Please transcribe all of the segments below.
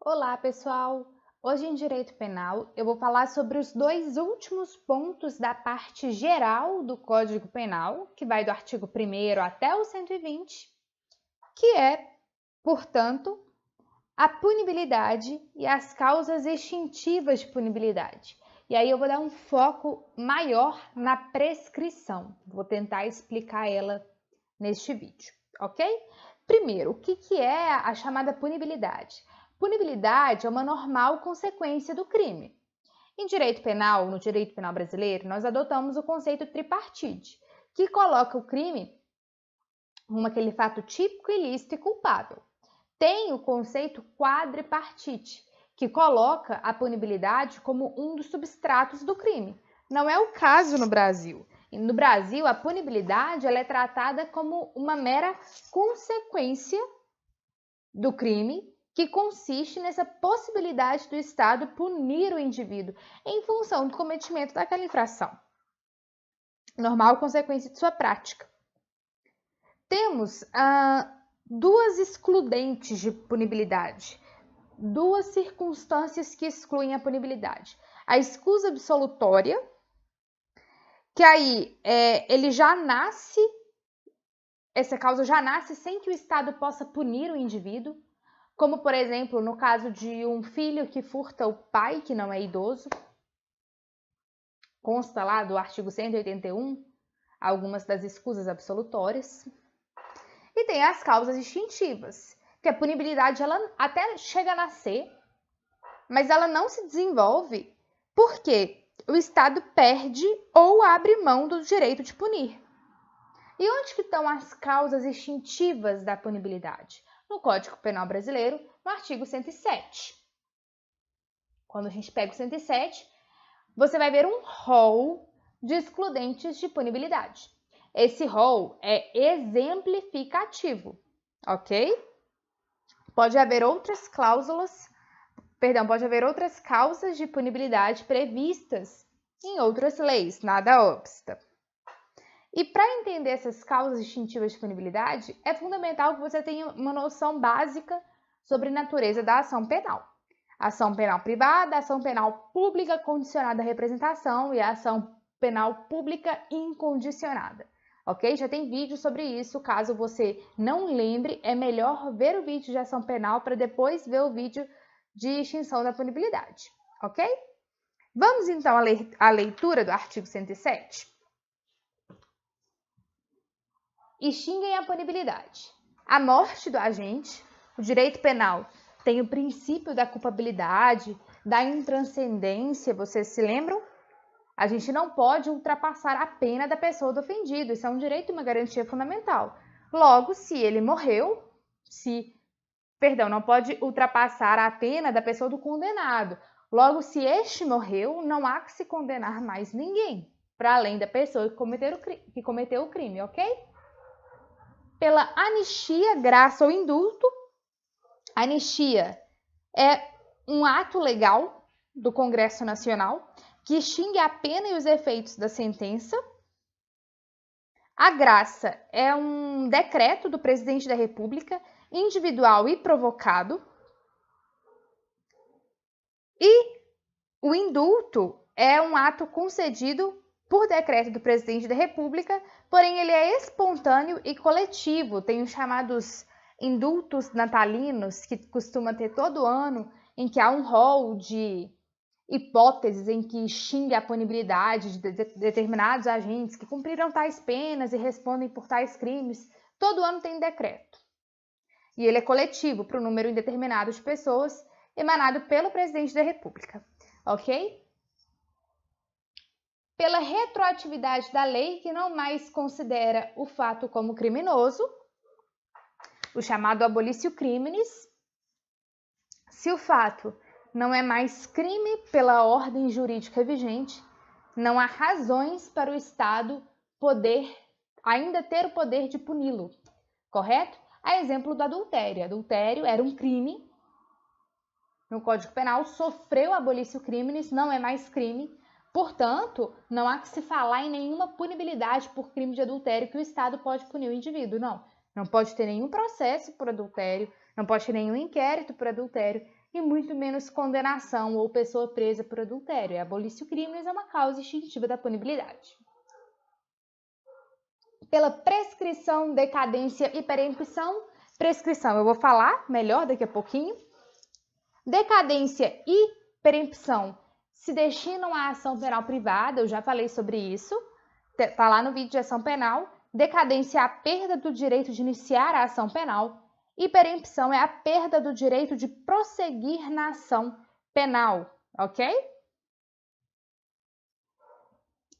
Olá, pessoal! Hoje em Direito Penal eu vou falar sobre os dois últimos pontos da parte geral do Código Penal, que vai do artigo 1º até o 120, que é, portanto, a punibilidade e as causas extintivas de punibilidade. E aí eu vou dar um foco maior na prescrição. Vou tentar explicar ela neste vídeo, ok? Primeiro, o que é a chamada punibilidade? Punibilidade é uma normal consequência do crime. Em direito penal, no direito penal brasileiro, nós adotamos o conceito tripartite, que coloca o crime como aquele fato típico, ilícito e culpável. Tem o conceito quadripartite, que coloca a punibilidade como um dos substratos do crime. Não é o caso no Brasil. No Brasil, a punibilidade ela é tratada como uma mera consequência do crime, que consiste nessa possibilidade do Estado punir o indivíduo em função do cometimento daquela infração. Normal consequência de sua prática. Temos duas excludentes de punibilidade, duas circunstâncias que excluem a punibilidade. A escusa absolutória, que aí ele já nasce, essa causa já nasce sem que o Estado possa punir o indivíduo, como, por exemplo, no caso de um filho que furta o pai, que não é idoso. Consta lá do artigo 181, algumas das escusas absolutórias. E tem as causas extintivas, que a punibilidade ela até chega a nascer, mas ela não se desenvolve porque o Estado perde ou abre mão do direito de punir. E onde que estão as causas extintivas da punibilidade? No Código Penal Brasileiro, no artigo 107. Quando a gente pega o 107, você vai ver um rol de excludentes de punibilidade. Esse rol é exemplificativo, ok? Pode haver outras causas de punibilidade previstas em outras leis, nada obsta. E para entender essas causas extintivas de punibilidade, é fundamental que você tenha uma noção básica sobre a natureza da ação penal. Ação penal privada, ação penal pública condicionada à representação e a ação penal pública incondicionada. Ok? Já tem vídeo sobre isso, caso você não lembre, é melhor ver o vídeo de ação penal para depois ver o vídeo de extinção da punibilidade. Ok? Vamos então à leitura do artigo 107? Extinguem a punibilidade. A morte do agente, o direito penal tem o princípio da culpabilidade, da intranscendência, vocês se lembram? A gente não pode ultrapassar a pena da pessoa do ofendido, isso é um direito e uma garantia fundamental. Logo, se ele morreu, não pode ultrapassar a pena da pessoa do condenado. Logo, se este morreu, não há que se condenar mais ninguém, para além da pessoa que cometeu o crime, ok? Pela anistia, graça ou indulto. A anistia é um ato legal do Congresso Nacional que extingue a pena e os efeitos da sentença. A graça é um decreto do presidente da República, individual e provocado. E o indulto é um ato concedido por decreto do presidente da República, porém ele é espontâneo e coletivo. Tem os chamados indultos natalinos, que costuma ter todo ano, em que há um rol de hipóteses em que extingue a punibilidade de determinados agentes que cumpriram tais penas e respondem por tais crimes. Todo ano tem decreto. E ele é coletivo para um número indeterminado de pessoas, emanado pelo presidente da República. Ok? Pela retroatividade da lei, que não mais considera o fato como criminoso, o chamado abolitio criminis. Se o fato não é mais crime pela ordem jurídica vigente, não há razões para o Estado ainda ter o poder de puni-lo, correto? A exemplo do adultério. Adultério era um crime no Código Penal, sofreu abolitio criminis, não é mais crime. Portanto, não há que se falar em nenhuma punibilidade por crime de adultério que o Estado pode punir o indivíduo, não. Não pode ter nenhum processo por adultério, não pode ter nenhum inquérito por adultério, e muito menos condenação ou pessoa presa por adultério. E abolício crimes é uma causa extintiva da punibilidade. Pela prescrição, decadência e perempção. Prescrição eu vou falar melhor daqui a pouquinho. Decadência e perempção se destinam à ação penal privada, eu já falei sobre isso, tá lá no vídeo de ação penal. Decadência é a perda do direito de iniciar a ação penal e perempção é a perda do direito de prosseguir na ação penal, ok?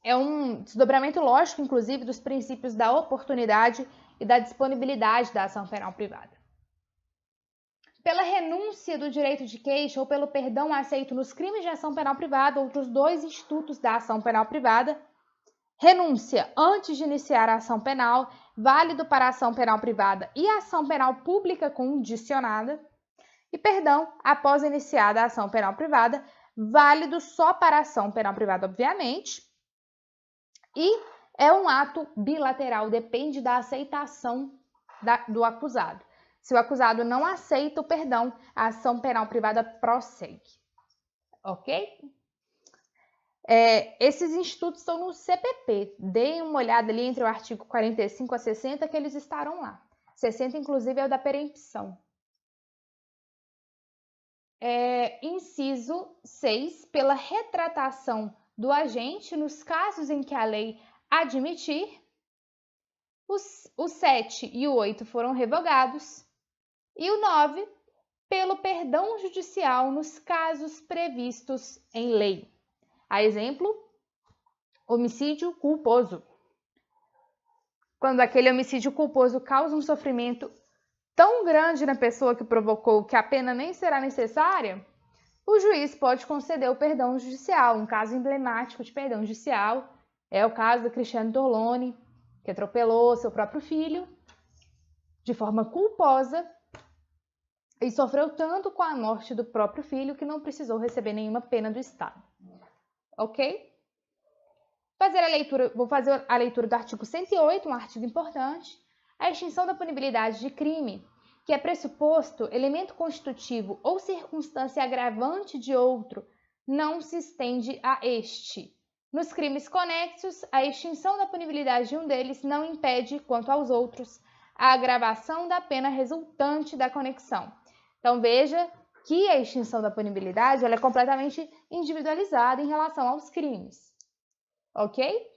É um desdobramento lógico, inclusive, dos princípios da oportunidade e da disponibilidade da ação penal privada. Pela renúncia do direito de queixa ou pelo perdão aceito nos crimes de ação penal privada, outros dois institutos da ação penal privada. Renúncia antes de iniciar a ação penal, válido para a ação penal privada e a ação penal pública condicionada. E perdão após iniciada a ação penal privada, válido só para a ação penal privada, obviamente. E é um ato bilateral, depende da aceitação do acusado. Se o acusado não aceita o perdão, a ação penal privada prossegue. Ok? Esses institutos estão no CPP. Deem uma olhada ali entre o artigo 45 a 60 que eles estarão lá. 60, inclusive, é o da perempção. Inciso 6. Pela retratação do agente nos casos em que a lei admitir. O 7 e o 8 foram revogados. E o 9, pelo perdão judicial nos casos previstos em lei. A exemplo, homicídio culposo. Quando aquele homicídio culposo causa um sofrimento tão grande na pessoa que provocou que a pena nem será necessária, o juiz pode conceder o perdão judicial. Um caso emblemático de perdão judicial é o caso do Cristiano Torlone, que atropelou seu próprio filho de forma culposa e sofreu tanto com a morte do próprio filho que não precisou receber nenhuma pena do Estado. Ok? Vou fazer a leitura do artigo 108, um artigo importante. A extinção da punibilidade de crime, que é pressuposto, elemento constitutivo ou circunstância agravante de outro, não se estende a este. Nos crimes conexos, a extinção da punibilidade de um deles não impede, quanto aos outros, a agravação da pena resultante da conexão. Então, veja que a extinção da punibilidade ela é completamente individualizada em relação aos crimes. Ok?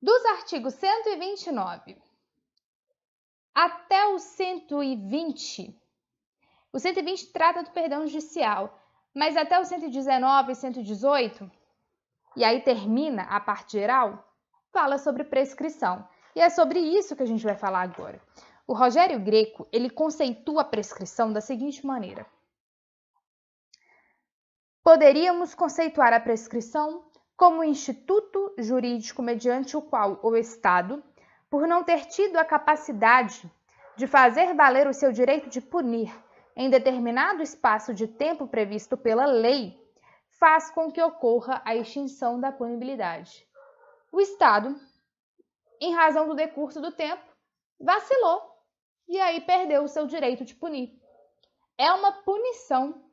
Dos artigos 129 até o 120, o 120 trata do perdão judicial, mas até o 119 e 118, e aí termina a parte geral, fala sobre prescrição. E é sobre isso que a gente vai falar agora. O Rogério Greco, ele conceitua a prescrição da seguinte maneira. Poderíamos conceituar a prescrição como um instituto jurídico mediante o qual o Estado, por não ter tido a capacidade de fazer valer o seu direito de punir em determinado espaço de tempo previsto pela lei, faz com que ocorra a extinção da punibilidade. O Estado, em razão do decurso do tempo, vacilou e aí perdeu o seu direito de punir. É uma punição,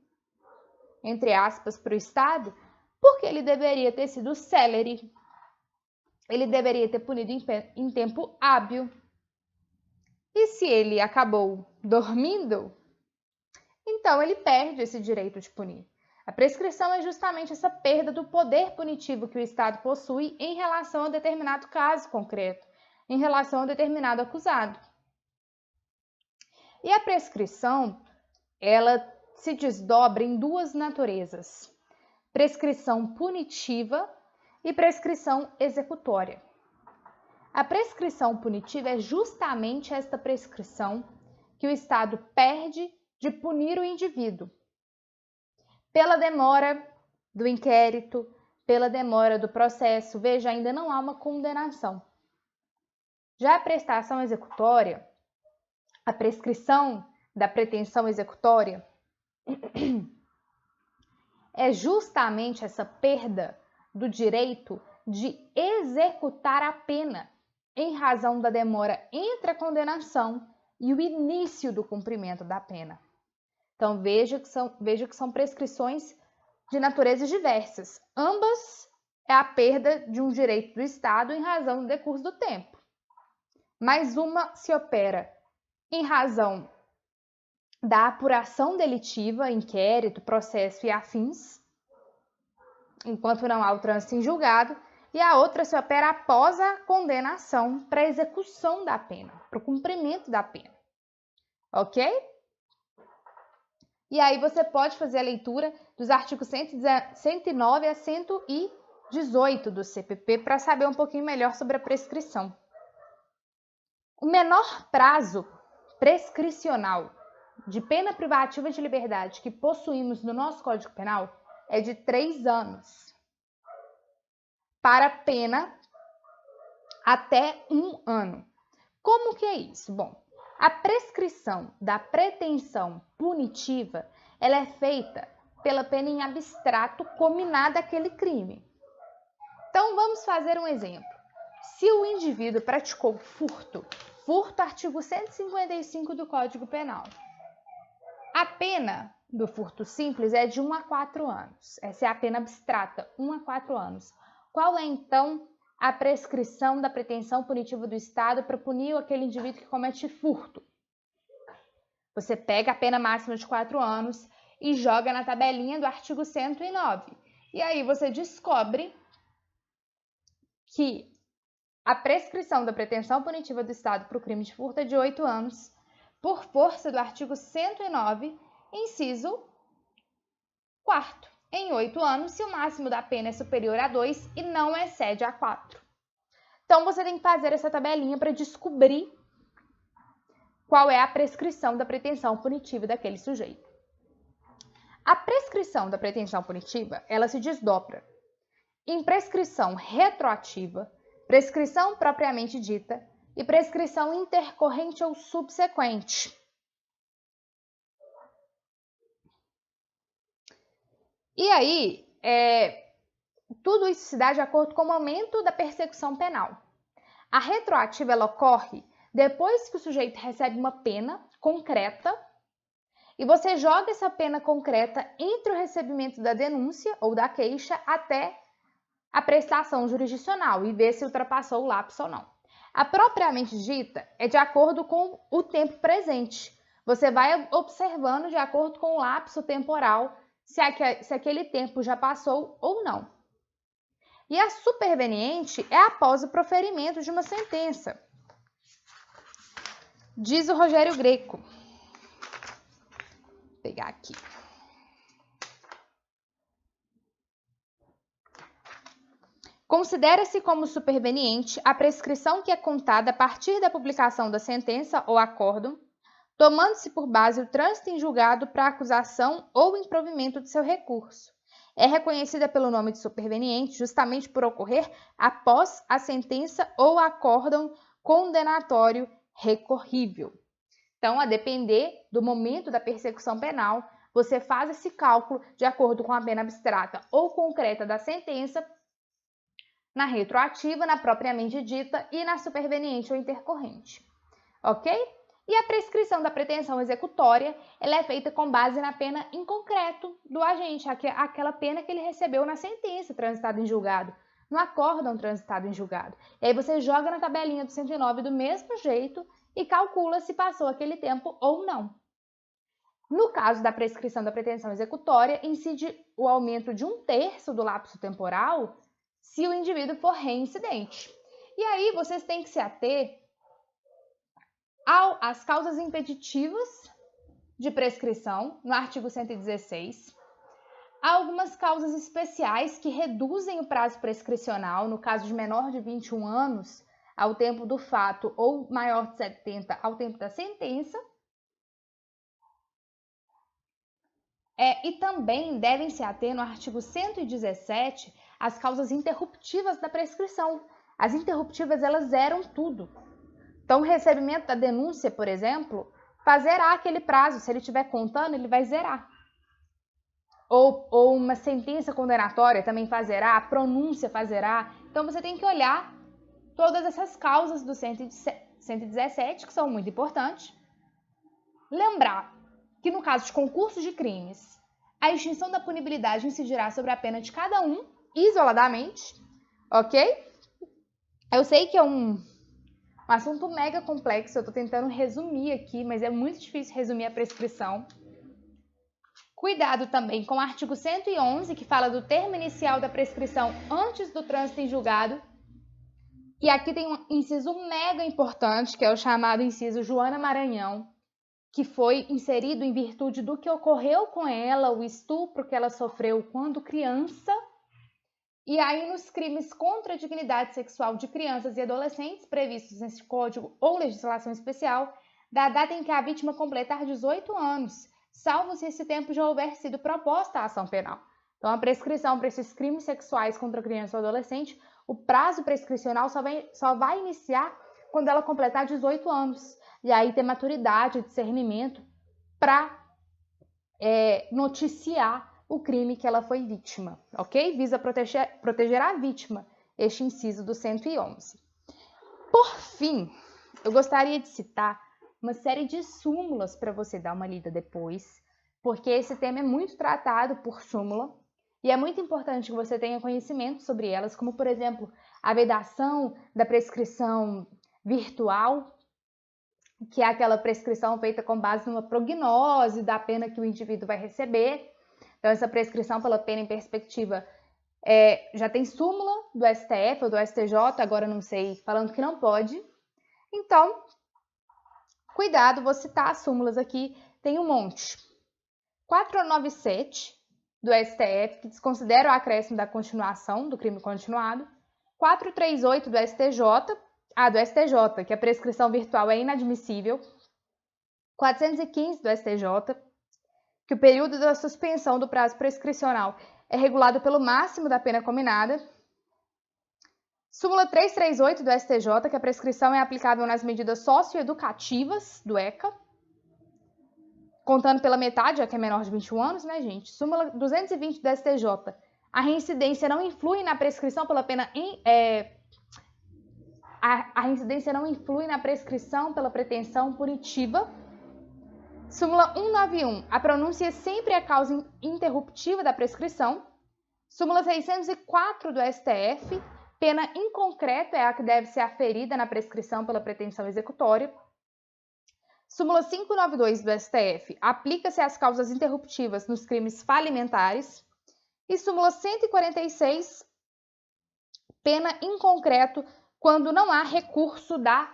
entre aspas, para o Estado, porque ele deveria ter sido célere, ele deveria ter punido em tempo hábil. E se ele acabou dormindo, então ele perde esse direito de punir. A prescrição é justamente essa perda do poder punitivo que o Estado possui em relação a determinado caso concreto, em relação a determinado acusado. E a prescrição, ela se desdobra em duas naturezas: prescrição punitiva e prescrição executória. A prescrição punitiva é justamente esta prescrição que o Estado perde de punir o indivíduo. Pela demora do inquérito, pela demora do processo, veja, ainda não há uma condenação. Já a prestação executória, a prescrição da pretensão executória, é justamente essa perda do direito de executar a pena em razão da demora entre a condenação e o início do cumprimento da pena. Então, veja que são prescrições de naturezas diversas. Ambas é a perda de um direito do Estado em razão do decurso do tempo. Mas uma se opera em razão da apuração delitiva, inquérito, processo e afins, enquanto não há o trânsito em julgado, e a outra se opera após a condenação para a execução da pena, para o cumprimento da pena. Ok? E aí você pode fazer a leitura dos artigos 109 a 118 do CPP para saber um pouquinho melhor sobre a prescrição. O menor prazo prescricional de pena privativa de liberdade que possuímos no nosso Código Penal é de 3 anos. Para pena até 1 ano. Como que é isso? Bom, a prescrição da pretensão punitiva, ela é feita pela pena em abstrato cominada àquele crime. Então, vamos fazer um exemplo. Se o indivíduo praticou furto, artigo 155 do Código Penal, a pena do furto simples é de 1 a 4 anos. Essa é a pena abstrata, 1 a 4 anos. Qual é, então, a prescrição da pretensão punitiva do Estado para punir aquele indivíduo que comete furto? Você pega a pena máxima de 4 anos e joga na tabelinha do artigo 109. E aí você descobre que a prescrição da pretensão punitiva do Estado para o crime de furto é de 8 anos, por força do artigo 109, inciso 4º. Em 8 anos, se o máximo da pena é superior a 2 e não excede a 4. Então, você tem que fazer essa tabelinha para descobrir qual é a prescrição da pretensão punitiva daquele sujeito. A prescrição da pretensão punitiva, ela se desdobra em prescrição retroativa, prescrição propriamente dita e prescrição intercorrente ou subsequente. E aí, tudo isso se dá de acordo com o momento da persecução penal. A retroativa, ela ocorre depois que o sujeito recebe uma pena concreta e você joga essa pena concreta entre o recebimento da denúncia ou da queixa até a prestação jurisdicional e vê se ultrapassou o lapso ou não. A propriamente dita é de acordo com o tempo presente. Você vai observando de acordo com o lapso temporal se aquele tempo já passou ou não. E a superveniente é após o proferimento de uma sentença. Diz o Rogério Greco. Vou pegar aqui. Considera-se como superveniente a prescrição que é contada a partir da publicação da sentença ou acórdão, tomando-se por base o trânsito em julgado para acusação ou improvimento de seu recurso. É reconhecida pelo nome de superveniente justamente por ocorrer após a sentença ou acórdão condenatório recorrível. Então, a depender do momento da persecução penal, você faz esse cálculo de acordo com a pena abstrata ou concreta da sentença, na retroativa, na propriamente dita e na superveniente ou intercorrente. Ok? E a prescrição da pretensão executória, ela é feita com base na pena em concreto do agente, aquela pena que ele recebeu na sentença transitada em julgado, no acórdão transitado em julgado. E aí você joga na tabelinha do 109 do mesmo jeito e calcula se passou aquele tempo ou não. No caso da prescrição da pretensão executória, incide o aumento de 1/3 do lapso temporal se o indivíduo for reincidente. E aí vocês têm que se ater às causas impeditivas de prescrição, no artigo 116, há algumas causas especiais que reduzem o prazo prescricional, no caso de menor de 21 anos, ao tempo do fato, ou maior de 70 ao tempo da sentença, e também devem se ater no artigo 117 as causas interruptivas da prescrição. As interruptivas, elas zeram tudo. Então, o recebimento da denúncia, por exemplo, vai zerar aquele prazo. Se ele estiver contando, ele vai zerar. Ou uma sentença condenatória também faz zerar, a pronúncia faz zerar. Então, você tem que olhar todas essas causas do 117, que são muito importantes. Lembrar que no caso de concurso de crimes, a extinção da punibilidade incidirá sobre a pena de cada um, isoladamente, ok? Eu sei que é um assunto mega complexo, eu tô tentando resumir aqui, mas é muito difícil resumir a prescrição. Cuidado também com o artigo 111, que fala do termo inicial da prescrição antes do trânsito em julgado. E aqui tem um inciso mega importante, que é o chamado inciso Joana Maranhão, que foi inserido em virtude do que ocorreu com ela, o estupro que ela sofreu quando criança. E aí, nos crimes contra a dignidade sexual de crianças e adolescentes previstos nesse código ou legislação especial, da data em que a vítima completar 18 anos, salvo se esse tempo já houver sido proposta a ação penal. Então, a prescrição para esses crimes sexuais contra criança ou adolescente, o prazo prescricional só vai iniciar quando ela completar 18 anos. E aí ter maturidade, discernimento para noticiar o crime que ela foi vítima, ok? Visa proteger a vítima, este inciso do 111. Por fim, eu gostaria de citar uma série de súmulas para você dar uma lida depois, porque esse tema é muito tratado por súmula e é muito importante que você tenha conhecimento sobre elas, como, por exemplo, a vedação da prescrição virtual, que é aquela prescrição feita com base numa prognose da pena que o indivíduo vai receber. Então, essa prescrição pela pena em perspectiva já tem súmula do STF ou do STJ, agora não sei, falando que não pode. Então, cuidado, vou citar as súmulas aqui, tem um monte. 497 do STF, que desconsidera o acréscimo da continuação do crime continuado. 438 do STJ, que a prescrição virtual é inadmissível. 415 do STJ, que o período da suspensão do prazo prescricional é regulado pelo máximo da pena combinada. Súmula 338 do STJ, que a prescrição é aplicável nas medidas socioeducativas do ECA, contando pela metade, já que é menor de 21 anos, né, gente? Súmula 220 do STJ, a reincidência não influi na prescrição pela pena a reincidência não influi na prescrição pela pretensão punitiva. Súmula 191, a pronúncia sempre é causa interruptiva da prescrição. Súmula 604 do STF, pena inconcreta é a que deve ser aferida na prescrição pela pretensão executória. Súmula 592 do STF, aplica-se às causas interruptivas nos crimes falimentares. E súmula 146, pena inconcreto quando não há recurso da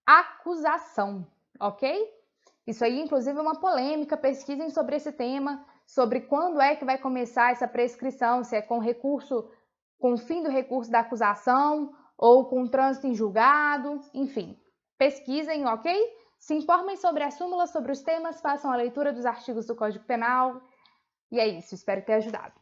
acusação, ok? Isso aí, inclusive, é uma polêmica, pesquisem sobre esse tema, sobre quando é que vai começar essa prescrição, se é com recurso, com o fim do recurso da acusação, ou com trânsito em julgado, enfim. Pesquisem, ok? Se informem sobre a súmula, sobre os temas, façam a leitura dos artigos do Código Penal. E é isso, espero ter ajudado.